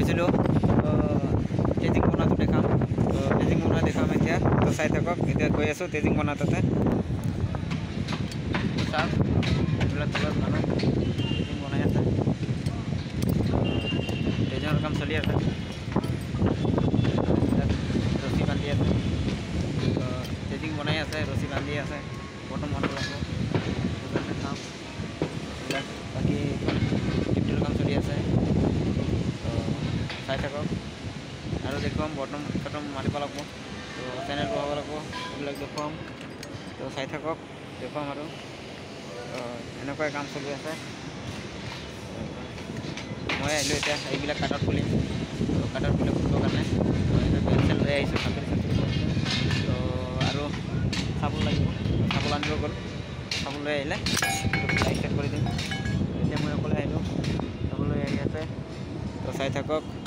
গৈছিলোঁ তেজিং বনাটো দেখাম তেজিং বনা দেখাম এতিয়া তো চাই থাকক এতিয়া গৈ আছোঁ তেজিং বনা তাতে চাওক এইবিলাক তলত মানুহ তেজিং বনাই আছে তেজিঙৰ কাম চলি আছে ৰছী বান্ধি আছে তেজিং বনাই আছে ৰছী বান্ধি আছে বৰ্তমান মানুহ লাগব সেইকাৰণে চাওঁ এইবিলাক বাকী টিপটোৰ কাম চলি আছে চাই থাকক আৰু দেখুৱাম বৰ্তমান মাৰিব লাগিব তো চেনেল বহাব লাগিব এইবিলাক দেখুৱাম তো চাই থাকক দেখুৱাম আৰু এনেকুৱাই কাম চলি আছে মই আহিলোঁ এতিয়া এইবিলাক কাঠত খুলিম তো কাঠত খুলি ফুৰিবৰ কাৰণে তো এতিয়া বেল চেল লৈ আহিছোঁ চাকৰি তো আৰু চাবোন লাগিব চাবোন আনিব গ'ল চাবোন লৈ আহিলে লাইট চেট কৰি দিম এতিয়া মই অকলে আহিলোঁ চাবোন লৈ আহি আছে তো চাই থাকক